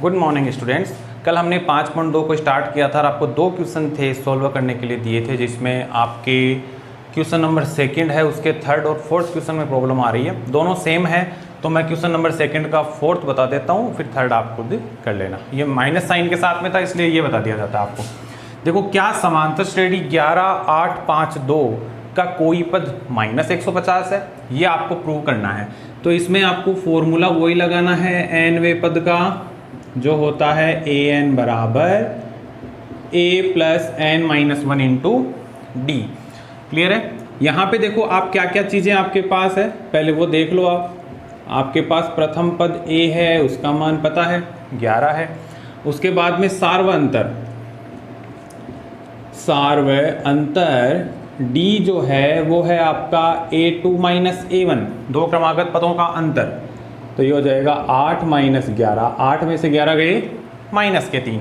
Good morning students. कल हमने 5.2 को स्टार्ट किया था और आपको 2 क्वेश्चन थे सॉल्व करने के लिए दिए थे, जिसमें आपके क्वेश्चन नंबर सेकंड है, उसके थर्ड और फोर्थ क्वेश्चन में प्रॉब्लम आ रही है। दोनों सेम है, तो मैं क्वेश्चन नंबर सेकंड का फोर्थ बता देता हूँ, फिर थर्ड आप खुद कर लेना। ये माइनस साइन के साथ में था, इसलिए ये बता दिया जाता है आपको। देखो, क्या समांतर श्रेणी 11, 8, 5, 2 का कोई पद माइनस 150 है, ये आपको प्रूव करना है। तो इसमें आपको फॉर्मूला वही लगाना है एनवे पद का, जो होता है ए एन बराबर A plus N minus 1 into D. Clear है? यहाँ पे देखो आप क्या क्या चीज़ें आपके पास है, पहले वो देख लो आप। आपके पास प्रथम पद ए है, उसका मान पता है 11 है। उसके बाद में सार्व अंतर डी जो है वो है आपका A2 माइनस A1, दो क्रमागत पदों का अंतर। तो ये हो जाएगा 8 माइनस 11, 8 में से 11 गए माइनस के 3।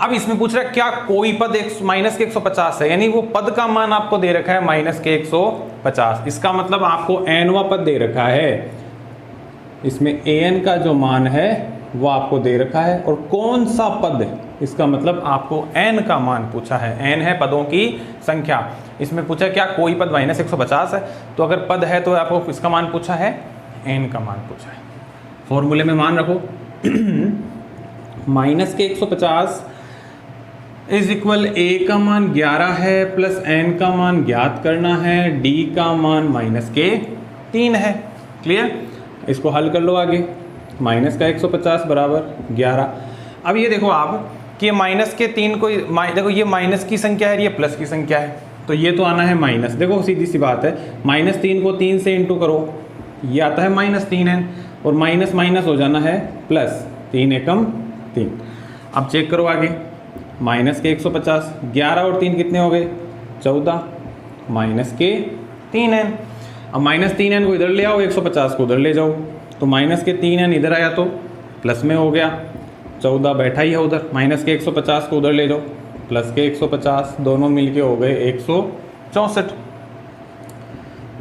अब इसमें पूछ रहा है क्या कोई पद माइनस के 150 है, यानी वो पद का मान आपको दे रखा है माइनस के 150। इसका मतलब आपको एनवा पद दे रखा है, इसमें an का जो मान है वो आपको दे रखा है। और कौन सा पद, इसका मतलब आपको n का मान पूछा है। n है पदों की संख्या। इसमें पूछा क्या कोई पद माइनस 150 है, तो अगर पद है तो आपको इसका मान पूछा है, n का मान पूछा है। फॉर्मूले में मान रखो माइनस के 150 इज इक्वल a का मान 11 है प्लस n का मान ज्ञात करना है, d का मान माइनस के 3 है। क्लियर? इसको हल कर लो आगे। माइनस का 150 बराबर 11। अब ये देखो आप कि माइनस के 3 को देखो, ये माइनस की संख्या है, ये प्लस की संख्या है, तो ये तो आना है माइनस। देखो सीधी सी बात है, माइनस 3 को 3 से इंटू करो, ये आता है माइनस 3n, और माइनस माइनस हो जाना है प्लस, 3 एकम 3। अब चेक करो आगे, माइनस के 150, 11 और 3 कितने हो गए 14, माइनस के 3n। अब माइनस 3n को इधर ले आओ, 150 को उधर ले जाओ, तो माइनस के 3n इधर आया तो प्लस में हो गया, 14 बैठा ही है उधर। माइनस के 150 को उधर ले जाओ, प्लस के 150, दोनों मिलके हो गए 164।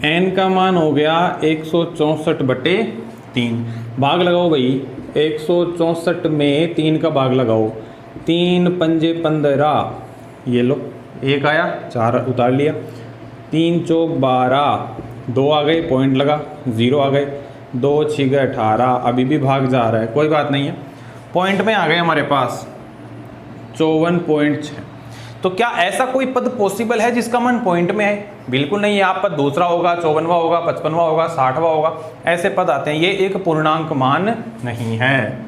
n का मान हो गया 164/3। भाग लगाओ भाई, 164 में 3 का भाग लगाओ, 3 पंजे 15, ये लो 1 आया, 4 उतार लिया, 3 चौक 12, 2 आ गए, पॉइंट लगा, 0 आ गए, 2 6 18, अभी भी भाग जा रहा है, कोई बात नहीं है, पॉइंट में आ गए हमारे पास 54.6। तो क्या ऐसा कोई पद पॉसिबल है जिसका मान पॉइंट में है? बिल्कुल नहीं है। आप पद दूसरा होगा, 54वां होगा, 55वां होगा, 60वां होगा, ऐसे पद आते हैं। ये एक पूर्णांक मान नहीं है।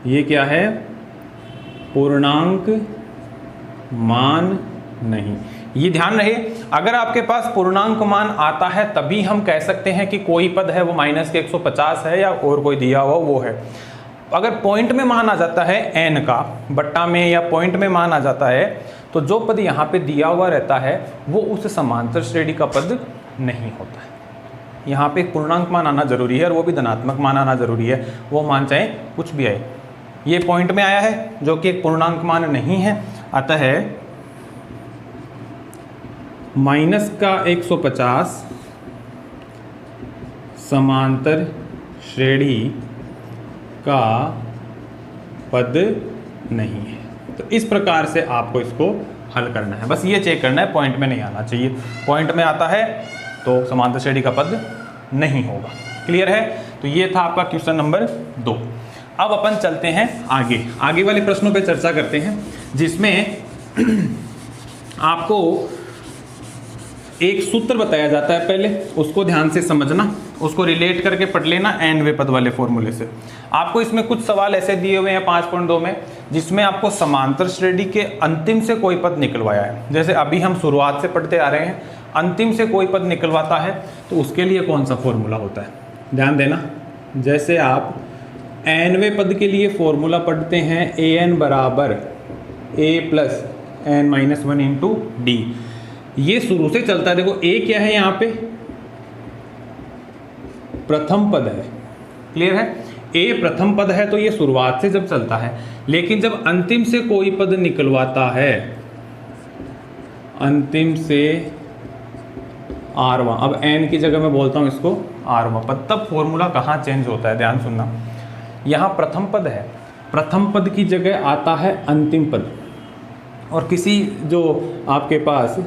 ये क्या है? पूर्णांक मान नहीं। ये ध्यान रहे, अगर आपके पास पूर्णांक मान आता है तभी हम कह सकते हैं कि कोई पद है वो माइनस के 150 है या और कोई दिया हुआ वो है। अगर पॉइंट में मान आ जाता है n का, बट्टा में या पॉइंट में मान आ जाता है, तो जो पद यहाँ पे दिया हुआ रहता है वो उस समांतर श्रेणी का पद नहीं होता है। यहाँ पे एक पूर्णांक मान आना जरूरी है, और वो भी धनात्मक मान आना जरूरी है, वो मान चाहे कुछ भी आए। ये पॉइंट में आया है जो कि एक पूर्णांक मान नहीं है, आता है माइनस का 150 समांतर श्रेणी का पद नहीं है। तो इस प्रकार से आपको इसको हल करना है, बस ये चेक करना है, पॉइंट में नहीं आना चाहिए। पॉइंट में आता है तो समांतर श्रेणी का पद नहीं होगा। क्लियर है? तो ये था आपका क्वेश्चन नंबर 2। अब अपन चलते हैं आगे वाले प्रश्नों पे चर्चा करते हैं, जिसमें आपको एक सूत्र बताया जाता है, पहले उसको ध्यान से समझना, उसको रिलेट करके पढ़ लेना एनवे पद वाले फॉर्मूले से। आपको इसमें कुछ सवाल ऐसे दिए हुए हैं 5.2 में, जिसमें आपको समांतर श्रेणी के अंतिम से कोई पद निकलवाया है। जैसे अभी हम शुरुआत से पढ़ते आ रहे हैं, अंतिम से कोई पद निकलवाता है तो उसके लिए कौन सा फॉर्मूला होता है, ध्यान देना। जैसे आप एनवे पद के लिए फॉर्मूला पढ़ते हैं, ए एन बराबर A plus N minus 1 into D. ये शुरू से चलता है। देखो ए क्या है, यहाँ पे प्रथम पद है। क्लियर है? ए प्रथम पद है तो ये शुरुआत से जब चलता है, लेकिन जब अंतिम से कोई पद निकलवाता है, अंतिम से आरवां, अब एन की जगह मैं बोलता हूं इसको आरवां पद, तब फॉर्मूला कहाँ चेंज होता है, ध्यान सुनना। यहाँ प्रथम पद है, प्रथम पद की जगह आता है अंतिम पद। और किसी जो आपके पास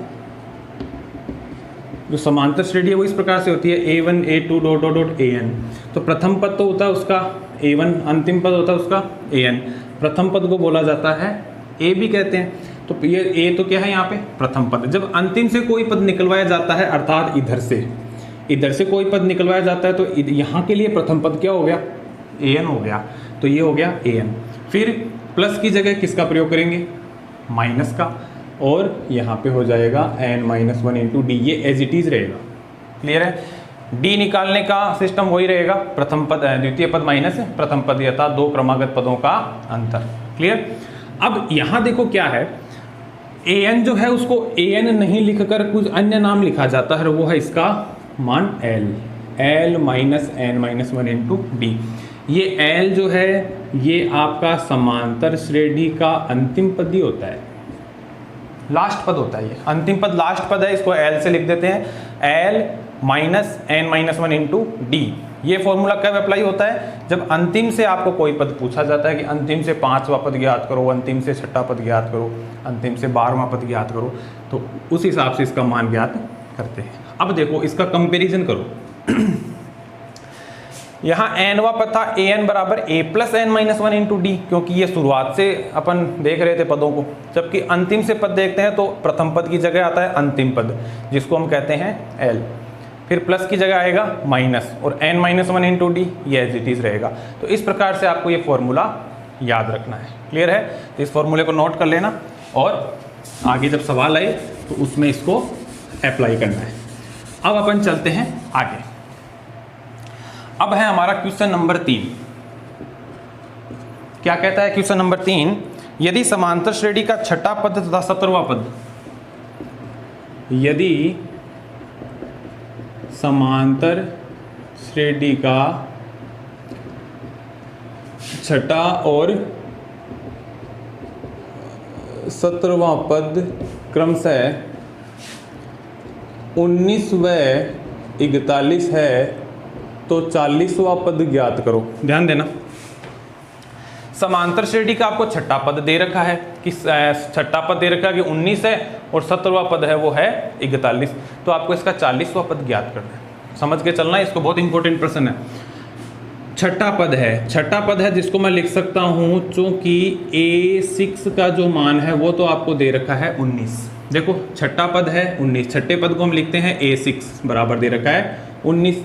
जो समांतर श्रेणी है वो इस प्रकार से होती है a1 a2 dot dot dot an। तो प्रथम पद तो होता है उसका a1, अंतिम पद होता है उसका an। प्रथम पद को बोला जाता है a भी कहते हैं। तो ये a तो क्या है यहाँ पे प्रथम पद। जब अंतिम से कोई पद निकलवाया जाता है, अर्थात इधर से कोई पद निकलवाया जाता है, तो यहाँ के लिए प्रथम पद क्या हो गया, an हो गया। तो ये हो गया an। फिर प्लस की जगह किसका प्रयोग करेंगे, माइनस का, और यहाँ पे हो जाएगा n-1 इंटू डी, ये एज इट इज रहेगा। क्लियर है। डी निकालने का सिस्टम वही रहेगा, प्रथम पद द्वितीय पद माइनस प्रथम पद, अर्थात दो क्रमागत पदों का अंतर। क्लियर। अब यहाँ देखो क्या है, an जो है उसको an नहीं लिखकर कुछ अन्य नाम लिखा जाता है, वो है इसका मान l minus n-1 into D. ये l जो है ये आपका समांतर श्रेणी का अंतिम पद ही होता है, लास्ट पद होता है। ये अंतिम पद लास्ट पद है, इसको l से लिख देते हैं, l minus n-1 into D. ये फॉर्मूला कब अप्लाई होता है, जब अंतिम से आपको कोई पद पूछा जाता है कि अंतिम से 5वां पद ज्ञात करो, अंतिम से 6ठा पद ज्ञात करो, अंतिम से 12वां पद ज्ञात करो, तो उस हिसाब से इसका मान ज्ञात करते हैं। अब देखो इसका कंपेरिजन करो। यहाँ nवां पद था an बराबर a plus n-1 into D, क्योंकि ये शुरुआत से अपन देख रहे थे पदों को। जबकि अंतिम से पद देखते हैं तो प्रथम पद की जगह आता है अंतिम पद, जिसको हम कहते हैं l। फिर प्लस की जगह आएगा माइनस, और n-1 इंटू डी ये एज इट इज रहेगा। तो इस प्रकार से आपको ये फॉर्मूला याद रखना है। क्लियर है। तो इस फॉर्मूले को नोट कर लेना, और आगे जब सवाल आए तो उसमें इसको अप्लाई करना है। अब अपन चलते हैं आगे। अब है हमारा क्वेश्चन नंबर 3। क्या कहता है क्वेश्चन नंबर 3, यदि समांतर श्रेणी का छठा पद तथा 17वां पद, यदि समांतर श्रेणी का छठा और 17वां पद क्रमशः 19 व 41 है, तो 40वां पद ज्ञात करो। ध्यान देना, समांतर श्रेणी का आपको छठा पद दे रखा है कि छठा पद दे रखा है कि 19 है, और 17वां पद है वो है 41, तो आपको इसका 40वां पद ज्ञात करना है। समझ के चलना है, इसको बहुत इंपॉर्टेंट प्रश्न है। छठा पद है, छठा पद है जिसको मैं लिख सकता हूं, चूंकि a6 का जो मान है वो तो आपको दे रखा है 19। देखो छठा पद है 19, छठे पद को हम लिखते हैं a6 बराबर दे रखा है 19,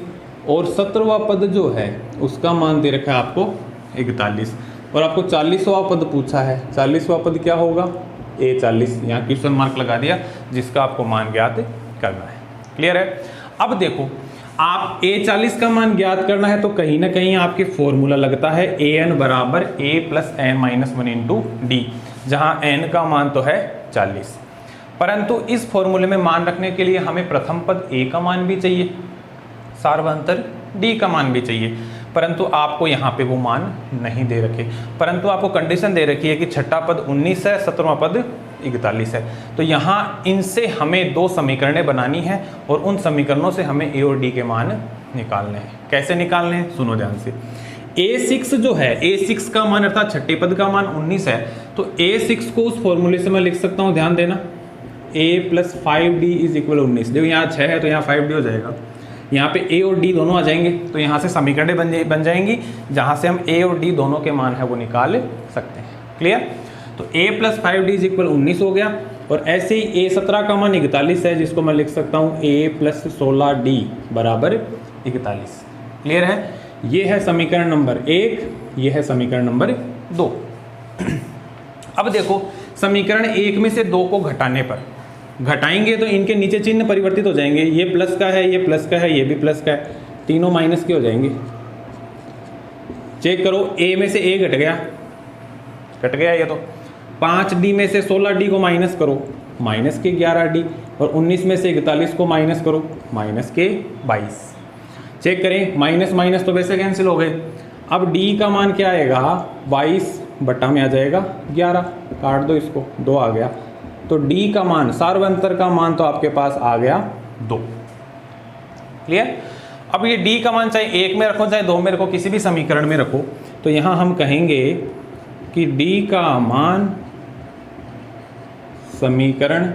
और 17वां पद जो है उसका मान दे रखा है आपको 41, और आपको 40वां पद पूछा है। 40वां पद क्या होगा, a40, यहाँ क्वेश्चन मार्क लगा दिया, जिसका आपको मान ज्ञात करना है। क्लियर है। अब देखो आप a40 का मान ज्ञात करना है, तो कहीं ना कहीं आपके फॉर्मूला लगता है an बराबर a plus n-1 into D, जहाँ n का मान तो है 40। परंतु इस फॉर्मूले में मान रखने के लिए हमें प्रथम पद a का मान भी चाहिए, सार्वभौमांतर d का मान भी चाहिए, परंतु आपको यहाँ पे वो मान नहीं दे रखे। परंतु आपको कंडीशन दे रखी है कि छठा पद 19 है, 17वां पद 41 है। तो यहाँ इनसे हमें दो समीकरणें बनानी है, और उन समीकरणों से हमें a और d के मान निकालने हैं। कैसे निकालने हैं, सुनो ध्यान से। a6 जो है, a6 का मान अर्थात छठे पद का मान 19 है, तो a6 को उस फॉर्मूले से मैं लिख सकता हूँ, ध्यान देना, a plus 5d is equal 19। देखो यहाँ 6 है तो यहाँ 5d हो जाएगा, यहाँ पे a और d दोनों आ जाएंगे, तो यहाँ से समीकरणें बन जाएंगी, जहाँ से हम a और d दोनों के मान है वो निकाल सकते हैं। क्लियर। तो a plus 5d is equal 19 हो गया, और ऐसे ही a17 का मान 41 है, जिसको मैं लिख सकता हूँ a प्लस 16d बराबर 41। क्लियर है। ये है समीकरण नंबर 1, ये है समीकरण नंबर 2। अब देखो समीकरण 1 में से 2 को घटाने पर, घटाएंगे तो इनके नीचे चिन्ह परिवर्तित हो जाएंगे, ये प्लस का है, ये प्लस का है, ये भी प्लस का है, तीनों माइनस के हो जाएंगे। चेक करो, a में से a घट गया, कट गया ये तो। 5d में से 16d को माइनस करो, माइनस के 11d, और 19 में से 41 को माइनस करो, माइनस के 22। चेक करें, माइनस माइनस तो वैसे कैंसिल हो गए। अब d का मान क्या आएगा, 22 बट्टा में आ जाएगा 11, काट दो इसको, 2 आ गया। तो d का मान, सार्वभौमांतर का मान तो आपके पास आ गया 2। क्लियर। अब ये d का मान चाहे 1 में रखो चाहे 2 में रखो, किसी भी समीकरण में रखो, तो यहाँ हम कहेंगे कि d का मान समीकरण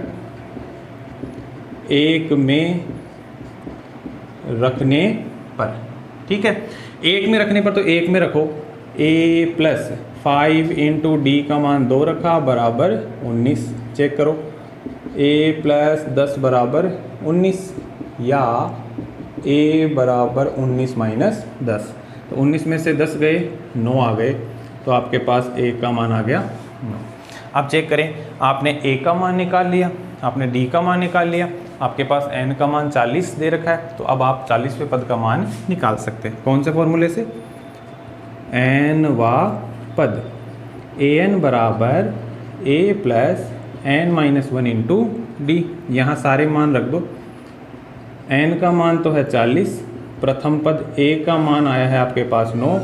1 में रखने पर, ठीक है, 1 में रखने पर तो 1 में रखो, a प्लस 5 इंटू डी का मान 2 रखा बराबर 19। चेक करो, a प्लस 10 बराबर 19 या a बराबर 19 माइनस 10। तो 19 में से 10 गए, 9 आ गए, तो आपके पास a का मान आ गया 9। अब चेक करें, आपने a का मान निकाल लिया, आपने d का मान निकाल लिया, आपके पास n का मान 40 दे रखा है, तो अब आप 40वें पद का मान निकाल सकते हैं। कौन से फॉर्मूले से? nवा पद, an बराबर a plus n minus 1 into D. यहाँ सारे मान रख दो। n का मान तो है 40, प्रथम पद a का मान आया है आपके पास 9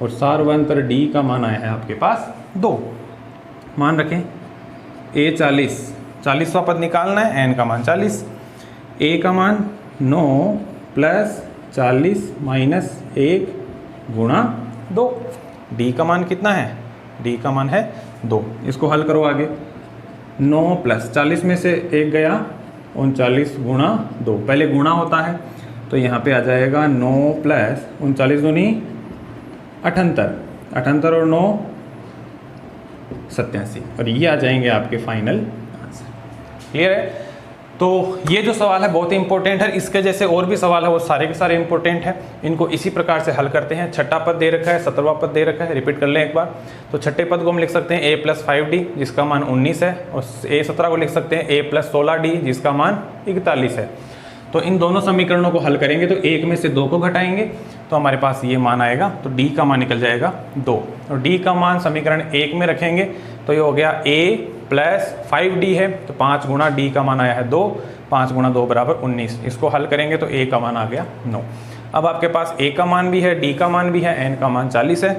और सार्वंतर d का मान आया है आपके पास 2। मान रखें, a 40वां पद निकालना है, n का मान 40, a का मान 9 प्लस 40 माइनस 1 गुणा 2, d का मान कितना है? d का मान है 2। इसको हल करो आगे, 9 प्लस 40 में से 1 गया, 39 गुणा 2, पहले गुणा होता है तो यहाँ पे आ जाएगा 9 प्लस 39 दूनी 78, 78 और 9 87, और ये आ जाएंगे आपके फाइनल आंसर। क्लियर है? तो ये जो सवाल है बहुत ही इंपॉर्टेंट है, इसके जैसे और भी सवाल है वो सारे के सारे इंपॉर्टेंट हैं। इनको इसी प्रकार से हल करते हैं। छठा पद दे रखा है, 17वां पद दे रखा है, रिपीट कर लें एक बार। तो छठे पद को हम लिख सकते हैं a प्लस 5d जिसका मान 19 है, और a17 को लिख सकते हैं a प्लस 16d जिसका मान 41 है। तो इन दोनों समीकरणों को हल करेंगे तो 1 में से 2 को घटाएंगे तो हमारे पास ये मान आएगा, तो d का मान निकल जाएगा 2, और d का मान समीकरण 1 में रखेंगे तो ये हो गया a प्लस 5d है, तो 5 गुणा d का मान आया है 2, 5 गुणा 2 बराबर 19। इसको हल करेंगे तो a का मान आ गया 9। अब आपके पास a का मान भी है, d का मान भी है, n का मान 40 है।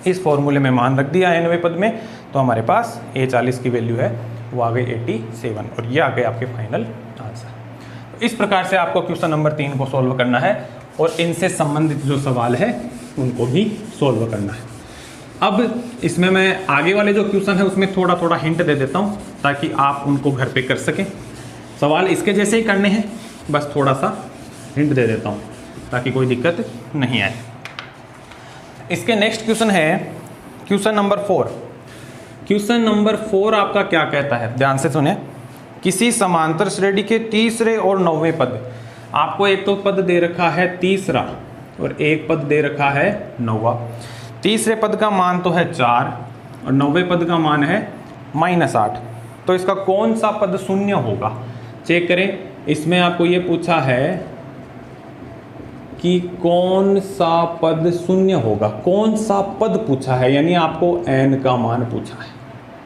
इस फॉर्मूले में मान रख दिया nवें पद में, तो हमारे पास a 40 की वैल्यू है वो आ गई 87, और ये आ गए आपके फाइनल आंसर। इस प्रकार से आपको क्वेश्चन नंबर 3 को सॉल्व करना है, और इनसे संबंधित जो सवाल है उनको भी सॉल्व करना है। अब इसमें मैं आगे वाले जो क्वेश्चन है उसमें थोड़ा थोड़ा हिंट दे देता हूँ ताकि आप उनको घर पे कर सकें। सवाल इसके जैसे ही करने हैं, बस थोड़ा सा हिंट दे देता हूँ ताकि कोई दिक्कत नहीं आए। इसके नेक्स्ट क्वेश्चन है क्वेश्चन नंबर 4। क्वेश्चन नंबर 4 आपका क्या कहता है, ध्यान से सुने। किसी समांतर श्रेणी के तीसरे और 9वें पद, आपको एक तो पद दे रखा है तीसरा और एक पद दे रखा है 9वां। तीसरे पद का मान तो है 4 और 9वें पद का मान है -8, तो इसका कौन सा पद शून्य होगा? चेक करें, इसमें आपको ये पूछा है कि कौन सा पद शून्य होगा, कौन सा पद पूछा है, यानी आपको n का मान पूछा है।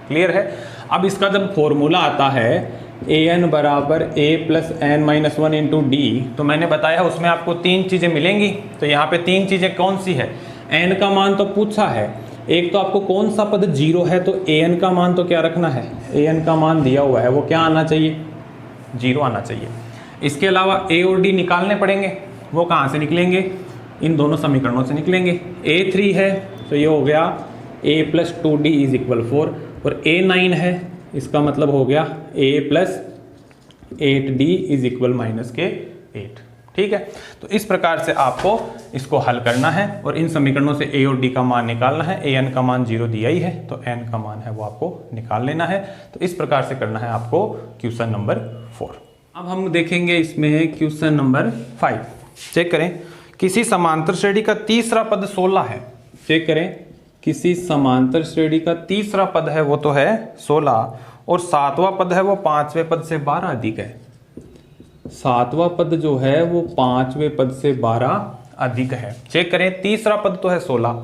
क्लियर है? अब इसका जब फॉर्मूला आता है an बराबर a plus n minus 1 into D, तो मैंने बताया उसमें आपको 3 चीज़ें मिलेंगी। तो यहाँ पे 3 चीज़ें कौन सी है? n का मान तो पूछा है, एक तो आपको कौन सा पद 0 है, तो an का मान तो क्या रखना है, an का मान दिया हुआ है वो क्या आना चाहिए, 0 आना चाहिए। इसके अलावा a और d निकालने पड़ेंगे, वो कहाँ से निकलेंगे, इन दोनों समीकरणों से निकलेंगे। a3 है तो ये हो गया a plus 2d is equal 4, और a9 है इसका मतलब हो गया a plus 8d is equal minus के 8। ठीक है, तो इस प्रकार से आपको इसको हल करना है और इन समीकरणों से a और d का मान निकालना है। an का मान 0 दिया ही है तो n का मान है वो आपको निकाल लेना है। तो इस प्रकार से करना है आपको क्वेश्चन नंबर 4। अब हम देखेंगे इसमें क्वेश्चन नंबर 5। चेक करें, किसी समांतर श्रेणी का तीसरा पद 16 है। चेक करें, किसी समांतर श्रेणी का तीसरा पद है वो तो है 16, और 7वां पद है वो 5वें पद से 12 अधिक है। 7वां पद जो है वो 5वें पद से 12 अधिक है। चेक करें, तीसरा पद तो है 16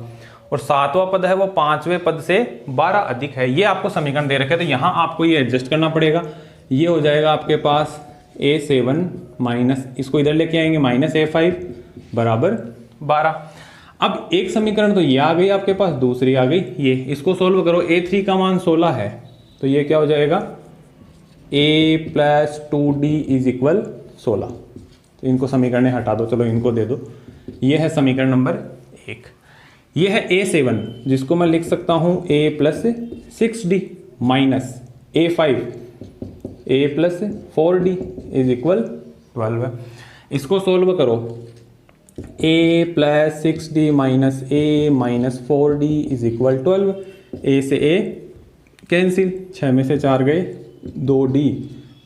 और 7वां पद है वो 5वें पद से 12 अधिक है। ये आपको समीकरण दे रखे, तो यहाँ आपको ये एडजस्ट करना पड़ेगा। ये हो जाएगा आपके पास a7 माइनस, इसको इधर लेके आएंगे माइनस a5 बराबर 12। अब एक समीकरण तो ये आ गई आपके पास, दूसरी आ गई ये, इसको सोल्व करो। a3 का मान 16 है तो ये क्या हो जाएगा, a plus 2d is equal 16। तो इनको समीकरण हटा दो, चलो इनको दे दो। ये है समीकरण नंबर 1। ये है A7 जिसको मैं लिख सकता हूँ A plus 6D minus A5 A plus 4D is equal 12 है। इसको सोल्व करो, A plus 6D minus A minus 4D is equal 12। A से A कैंसिल, 6 में से 4 गए, 2D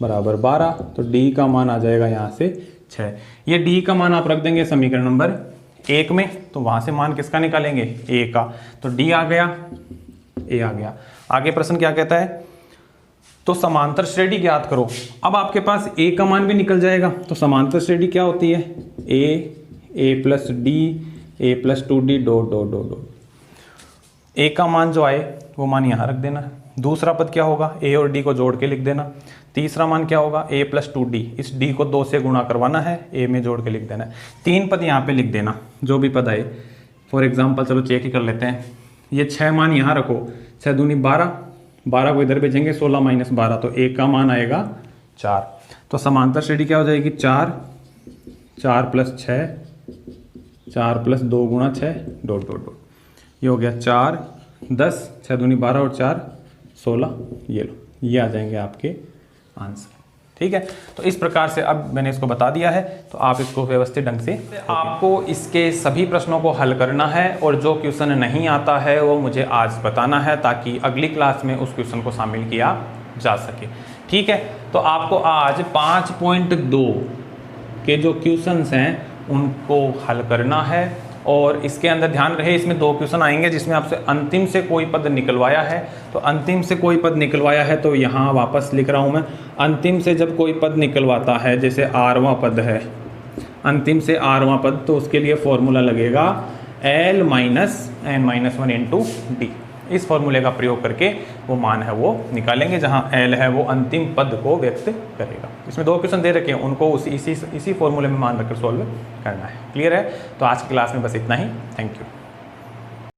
बराबर 12, तो D का मान आ जाएगा यहाँ से 6। ये D का मान आप रख देंगे समीकरण नंबर 1 में, तो वहाँ से मान किसका निकालेंगे, A का, तो D आ गया, A आ गया। आगे प्रश्न क्या कहता है, तो समांतर श्रेणी ज्ञात करो। अब आपके पास A का मान भी निकल जाएगा, तो समांतर श्रेणी क्या होती है, A plus D A plus 2D dot dot dot dot. A का मान जो आए वो मान यहाँ रख देना। दूसरा पद क्या होगा, A और D को जोड़ के लिख देना। तीसरा मान क्या होगा, A प्लस 2D, इस D को 2 से गुणा करवाना है, A में जोड़ के लिख देना है। 3 पद यहाँ पे लिख देना, जो भी पद आए। फॉर एग्जाम्पल चलो चेक ही कर लेते हैं, ये 6 मान यहाँ रखो, 6 दूनी 12, 12 को इधर भेजेंगे, 16 माइनस 12, तो A का मान आएगा 4। तो समांतर श्रेणी क्या हो जाएगी, 4 प्लस 6, 4 प्लस 2 गुणा 6 डॉट डॉट डॉट, ये हो गया 4 10, 6 दूनी 12 और 4 16, ये लो, ये आ जाएंगे आपके आंसर। ठीक है, तो इस प्रकार से अब मैंने इसको बता दिया है, तो आप इसको व्यवस्थित ढंग से आपको इसके सभी प्रश्नों को हल करना है, और जो क्वेश्चन नहीं आता है वो मुझे आज बताना है, ताकि अगली क्लास में उस क्वेश्चन को शामिल किया जा सके। ठीक है, तो आपको आज 5.2 के जो क्वेश्चंस हैं उनको हल करना है, और इसके अंदर ध्यान रहे इसमें 2 क्वेश्चन आएंगे जिसमें आपसे अंतिम से कोई पद निकलवाया है। तो अंतिम से कोई पद निकलवाया है तो यहाँ वापस लिख रहा हूँ मैं, अंतिम से जब कोई पद निकलवाता है, जैसे 8वां पद है, अंतिम से 8वां पद, तो उसके लिए फॉर्मूला लगेगा L minus n minus 1 into D. इस फॉर्मूले का प्रयोग करके वो मान है वो निकालेंगे, जहाँ L है वो अंतिम पद को व्यक्त करेगा। इसमें 2 क्वेश्चन दे रखे हैं, उनको इसी फॉर्मूले में मान रखकर सॉल्व करना है। क्लियर है, तो आज की क्लास में बस इतना ही। Thank you.